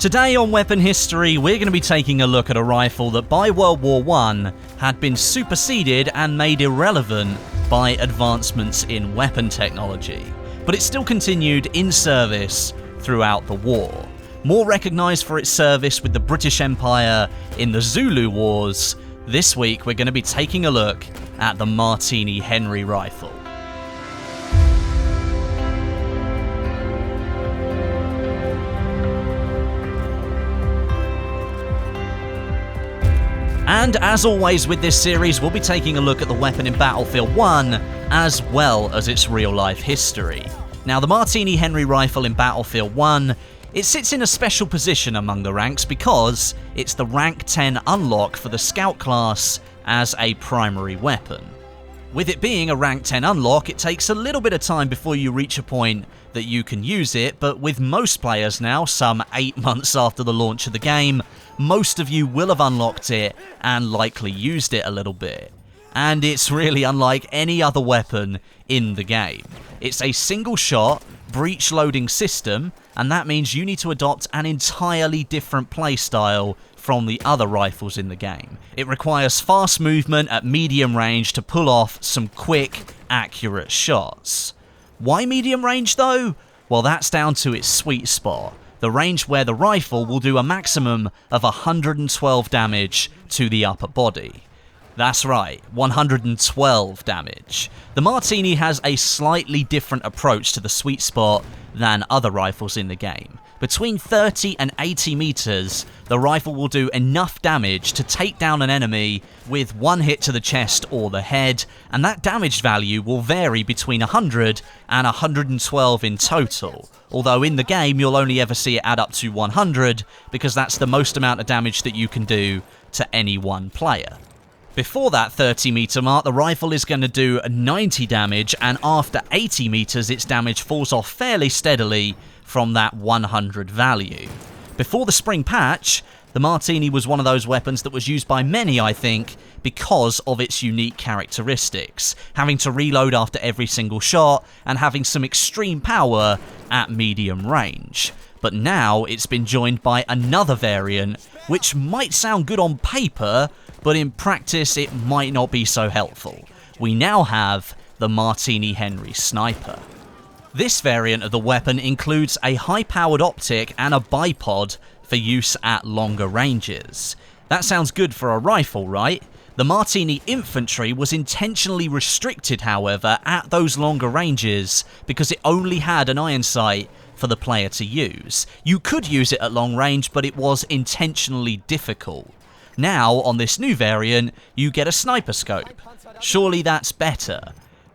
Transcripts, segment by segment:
Today on Weapon History, we're going to be taking a look at a rifle that by World War I had been superseded and made irrelevant by advancements in weapon technology, but it still continued in service throughout the war. More recognised for its service with the British Empire in the Zulu Wars, this week we're going to be taking a look at the Martini-Henry rifle. And as always with this series, we'll be taking a look at the weapon in Battlefield 1, as well as its real-life history. Now, the Martini-Henry rifle in Battlefield 1, it sits in a special position among the ranks because it's the rank 10 unlock for the Scout class as a primary weapon. With it being a rank 10 unlock, it takes a little bit of time before you reach a point that you can use it, but with most players now, some 8 months after the launch of the game, most of you will have unlocked it and likely used it a little bit. And it's really unlike any other weapon in the game. It's a single shot, breech loading system, and that means you need to adopt an entirely different playstyle from the other rifles in the game. It requires fast movement at medium range to pull off some quick, accurate shots. Why medium range though? Well, that's down to its sweet spot. The range where the rifle will do a maximum of 112 damage to the upper body. That's right, 112 damage. The Martini has a slightly different approach to the sweet spot than other rifles in the game. Between 30 and 80 meters, the rifle will do enough damage to take down an enemy with one hit to the chest or the head, and that damage value will vary between 100 and 112 in total. Although in the game, you'll only ever see it add up to 100, because that's the most amount of damage that you can do to any one player. Before that 30 meter mark, the rifle is going to do 90 damage, and after 80 meters, its damage falls off fairly steadily from that 100 value. Before the spring patch, the Martini was one of those weapons that was used by many, I think, because of its unique characteristics, having to reload after every single shot and having some extreme power at medium range. But now it's been joined by another variant, which might sound good on paper, but in practice it might not be so helpful. We now have the Martini-Henry Sniper. This variant of the weapon includes a high-powered optic and a bipod for use at longer ranges. That sounds good for a rifle, right? The Martini Infantry was intentionally restricted, however, at those longer ranges because it only had an iron sight for the player to use. You could use it at long range, but it was intentionally difficult. Now, on this new variant, you get a sniper scope. Surely that's better?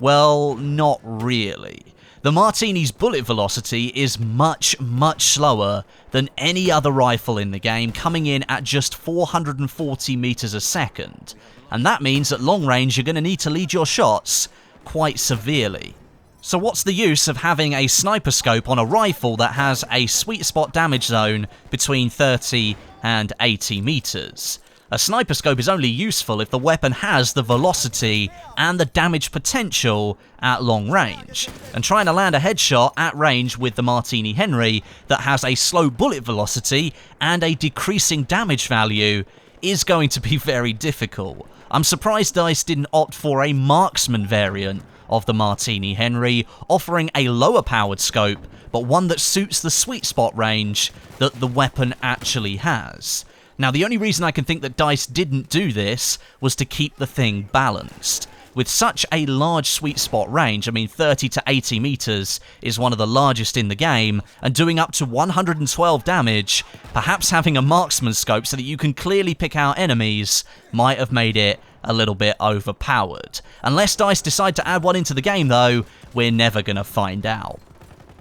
Well, not really. The Martini's bullet velocity is much slower than any other rifle in the game, coming in at just 440 meters a second. And that means at long range you're going to need to lead your shots quite severely. So what's the use of having a sniper scope on a rifle that has a sweet spot damage zone between 30 and 80 meters? A sniper scope is only useful if the weapon has the velocity and the damage potential at long range. And trying to land a headshot at range with the Martini-Henry that has a slow bullet velocity and a decreasing damage value is going to be very difficult. I'm surprised DICE didn't opt for a marksman variant of the Martini-Henry, offering a lower powered scope, but one that suits the sweet spot range that the weapon actually has. Now, the only reason I can think that DICE didn't do this was to keep the thing balanced. With such a large sweet spot range, I mean 30 to 80 meters is one of the largest in the game, and doing up to 112 damage, perhaps having a marksman scope so that you can clearly pick out enemies might have made it a little bit overpowered. Unless DICE decide to add one into the game though, we're never gonna find out.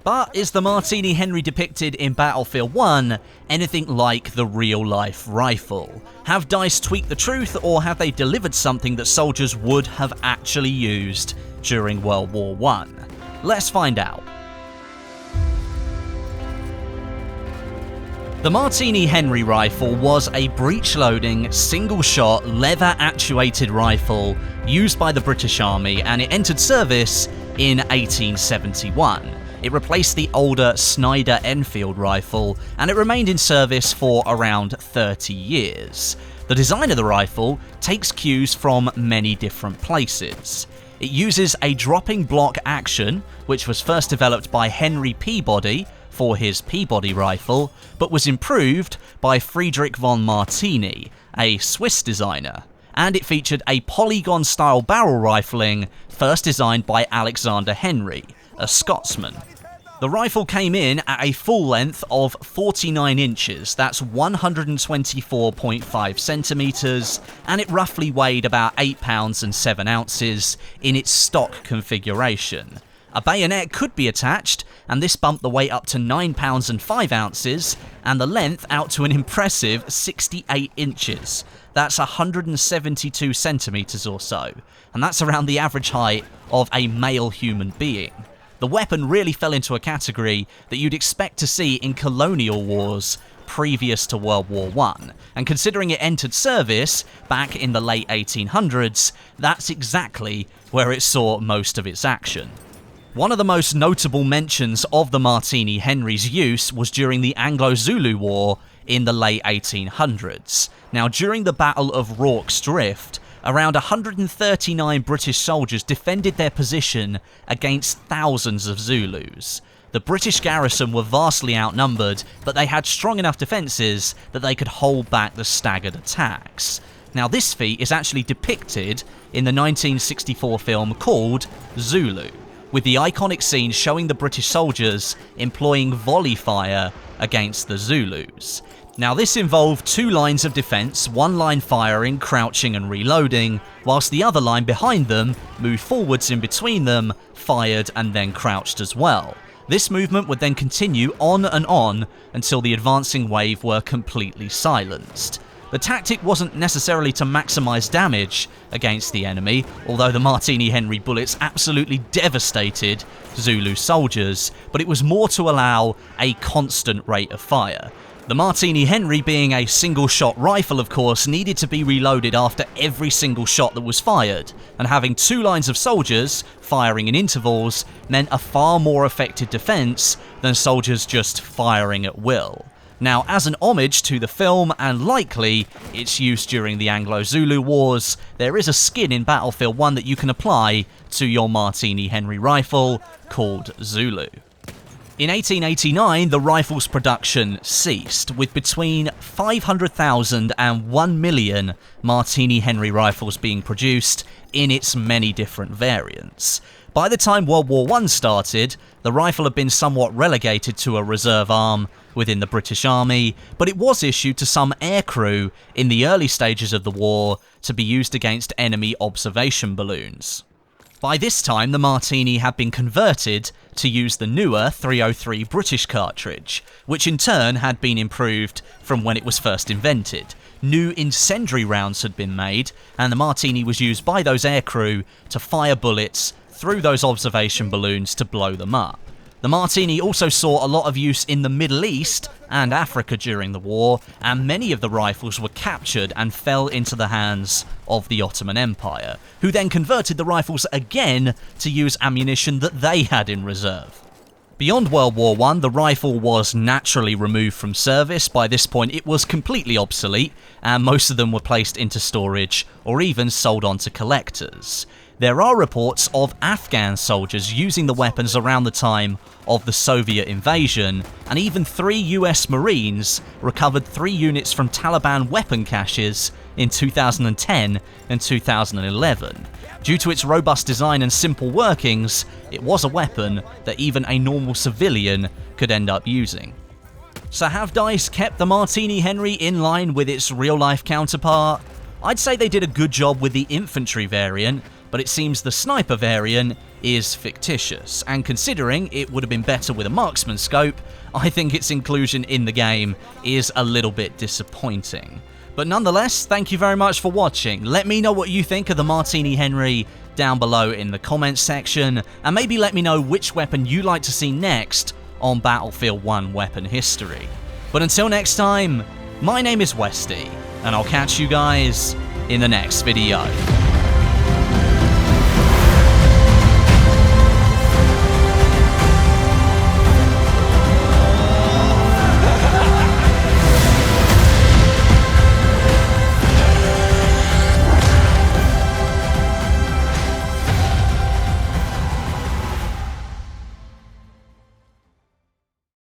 But is the Martini-Henry depicted in Battlefield 1 anything like the real-life rifle? Have DICE tweaked the truth, or have they delivered something that soldiers would have actually used during World War I? Let's find out. The Martini-Henry rifle was a breech-loading, single-shot, lever-actuated rifle used by the British Army, and it entered service in 1871. It replaced the older Snyder Enfield rifle, and it remained in service for around 30 years. The design of the rifle takes cues from many different places. It uses a dropping block action, which was first developed by Henry Peabody for his Peabody rifle, but was improved by Friedrich von Martini, a Swiss designer. And it featured a polygon-style barrel rifling, first designed by Alexander Henry, a Scotsman. The rifle came in at a full length of 49 inches, that's 124.5 centimeters, and it roughly weighed about 8 pounds and 7 ounces in its stock configuration. A bayonet could be attached, and this bumped the weight up to 9 pounds and 5 ounces, and the length out to an impressive 68 inches. That's 172 centimeters or so, and that's around the average height of a male human being. The weapon really fell into a category that you'd expect to see in colonial wars previous to World War I, and considering it entered service back in the late 1800s, that's exactly where it saw most of its action. One of the most notable mentions of the Martini-Henry's use was during the Anglo-Zulu War in the late 1800s. Now, during the Battle of Rorke's Drift, around 139 British soldiers defended their position against thousands of Zulus. The British garrison were vastly outnumbered, but they had strong enough defences that they could hold back the staggered attacks. Now, this feat is actually depicted in the 1964 film called Zulu, with the iconic scene showing the British soldiers employing volley fire against the Zulus. Now, this involved two lines of defense, one line firing, crouching and reloading, whilst the other line behind them moved forwards in between them, fired and then crouched as well. This movement would then continue on and on until the advancing wave were completely silenced. The tactic wasn't necessarily to maximise damage against the enemy, although the Martini-Henry bullets absolutely devastated Zulu soldiers, but it was more to allow a constant rate of fire. The Martini-Henry, being a single-shot rifle, of course, needed to be reloaded after every single shot that was fired, and having two lines of soldiers firing in intervals meant a far more effective defense than soldiers just firing at will. Now, as an homage to the film, and likely its use during the Anglo-Zulu Wars, there is a skin in Battlefield 1 that you can apply to your Martini-Henry rifle called Zulu. In 1889, the rifle's production ceased, with between 500,000 and 1 million Martini-Henry rifles being produced in its many different variants. By the time World War I started, the rifle had been somewhat relegated to a reserve arm within the British Army, but it was issued to some aircrew in the early stages of the war to be used against enemy observation balloons. By this time, the Martini had been converted to use the newer .303 British cartridge, which in turn had been improved from when it was first invented. New incendiary rounds had been made, and the Martini was used by those aircrew to fire bullets through those observation balloons to blow them up. The Martini also saw a lot of use in the Middle East and Africa during the war, and many of the rifles were captured and fell into the hands of the Ottoman Empire, who then converted the rifles again to use ammunition that they had in reserve. Beyond World War I, the rifle was naturally removed from service. By this point, it was completely obsolete, and most of them were placed into storage or even sold on to collectors. There are reports of Afghan soldiers using the weapons around the time of the Soviet invasion, and even 3 US Marines recovered 3 units from Taliban weapon caches in 2010 and 2011. Due to its robust design and simple workings, it was a weapon that even a normal civilian could end up using. So have DICE kept the Martini-Henry in line with its real-life counterpart? I'd say they did a good job with the infantry variant, but it seems the sniper variant is fictitious, and considering it would have been better with a marksman scope, I think its inclusion in the game is a little bit disappointing. But nonetheless, thank you very much for watching. Let me know what you think of the Martini-Henry down below in the comments section, and maybe let me know which weapon you'd like to see next on Battlefield 1 weapon history. But until next time, my name is Westie, and I'll catch you guys in the next video.